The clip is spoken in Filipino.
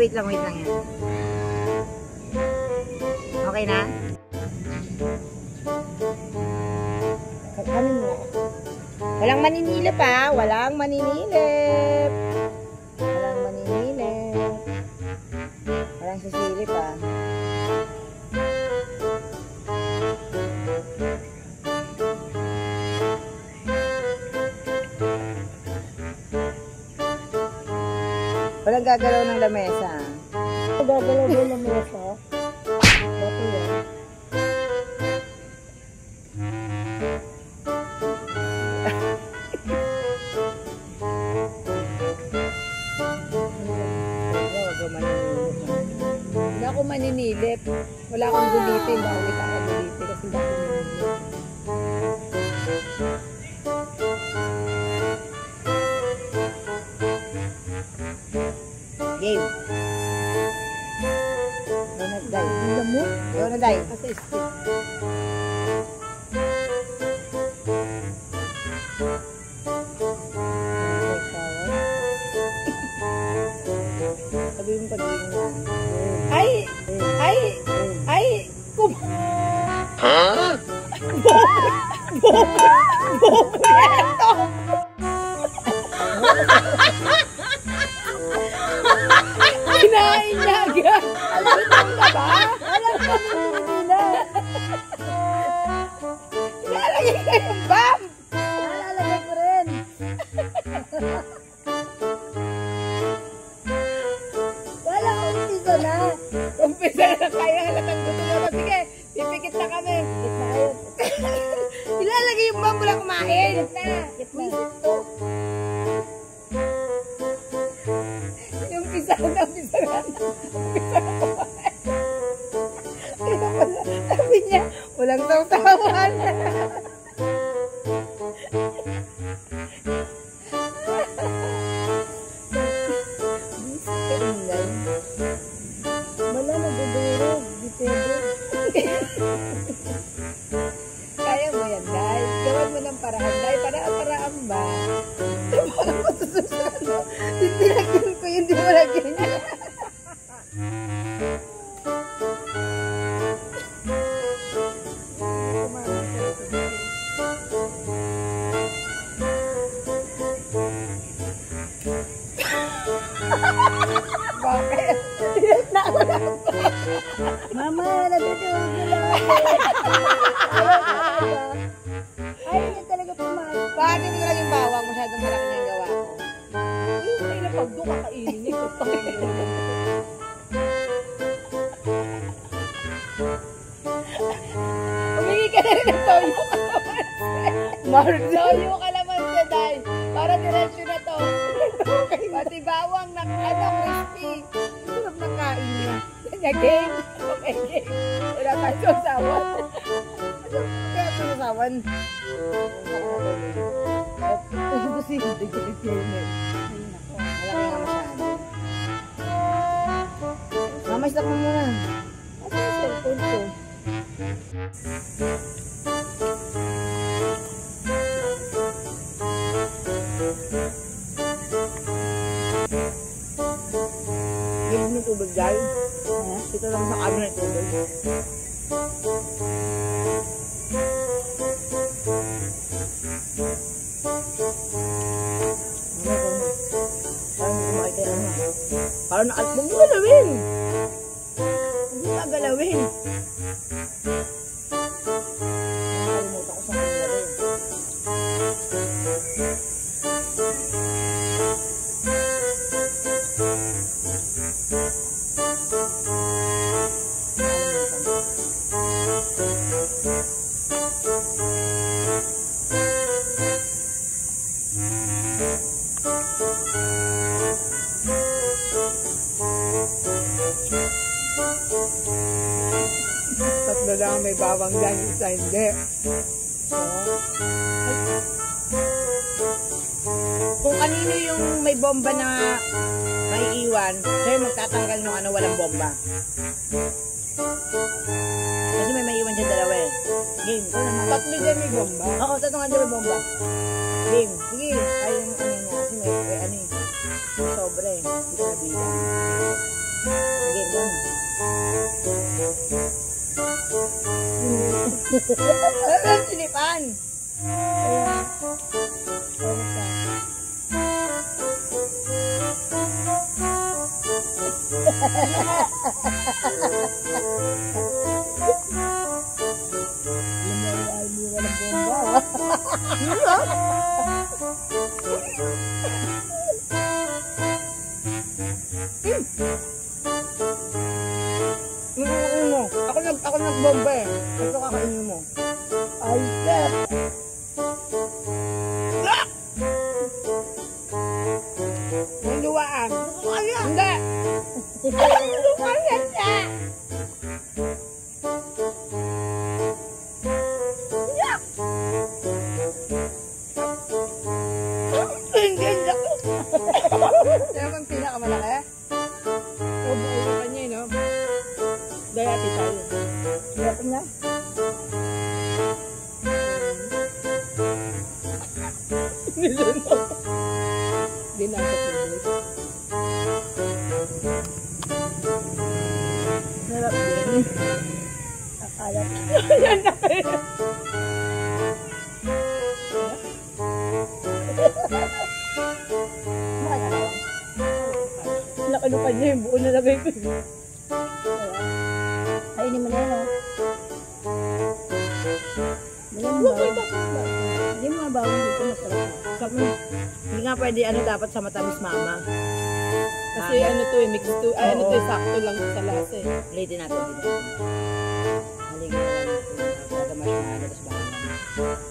wait lang yan. Okay na? Ano mo? Walang maninilip ha? Walang maninilip. Walang maninilip. Walang sisilip ha? Walang gagalaw ng lamesa. Gagalaw ng lamesa? Bakit yan? Hindi ako maninilip. Wala akong gulitin. Bakit ako gulitin? Kasi hindi ako maninilip. Game. Donut day. Alam mo? Donut day. Kasi stick. Sabi yung pag-iing na. Ay! Ay! Ay! Ha? Bobrento! Kinain niya agad! Alam ka ba? Alam ka nila! Ilalagay ka yung bam! Nalalagay ko rin! Wala ko umpisa na! Umpisa na kaya halatang gusto mo. Sige, pipikit na kami. Pikit na kayo. Ilalagay yung bam mula kumain. Pikit na. Yung pisa na kumain. Sabi niya, walang tawtawan. Wala na bubulog. Di pwede. Kaya mo yan, Day. Gawan mo ng paraan, Day. Paraan ba? Parang matususan mo. Tinagyan ko yun, di mo lagyan niya. Bakit? Mama, natutulog ko lang. Ay, hindi talaga pumasok. Bakit hindi ko laging bawang? Masyadong malaki na yung gawa ko. Yung may napagdo kakainin niyo. Humingi ka na rin ng toyo ka naman. Toyo ka naman siya, Day. Para diretsyo na to. Pati bawang na crispy. Sarap ng kain niya. Kanya game. Okay, game. Wala tayo sasawan. Kaya ito sasawan. Kasi hindi ko rin. Malaki nga masyado. Mama, stop mo muna. Asa yung cellphone ko? Hindi mo tubig, Day. Dito lang sa cabinet tubig. Parang nakatbong mo galawin. Hindi ka galawin. Nakalimutan ko sa kanila rin. Tatlo lang may bawang dyan, isa hindi. So, kung kanino yung may bomba na may iwan, sa'yo magtatanggal ng ano walang bomba. Kasi may iwan dyan dalawa eh. Game, ito naman. Tatlo dyan may bomba. Oo, tatlo nga dyan may bomba. Game, sige, kaya yung ano niya. Kasi may ano eh. Sobre, hindi ko nabilang. Sige, lang. Ano ang sinipan? Ayan. Ano pa? Lumayo ay walang bomba. Ano mo? Ako nagbomba eh. Ito kakainin mo. Ay, sir. Yung luwaan. Hindi. Kaya siya. Hindi. Kaya bang pinakamalaki? O buo yung kanya no? Dayati tayo. Hirap niya. Hindi na ako tuloy. Hirap din. Akala ko. Yan na kayo. Nakalukan niya yung buo na lagay ko. Kainin mo na yan, oh. Dali mo ba? Hindi mo nga bawang dito masarap. Hindi nga pwede dapat sa matamis mama. Kasi to mix to, ay sakto lang sa lasa eh. Ulitin natin dito. Halingin na lang natin. Para marshmallow, tapos bawang.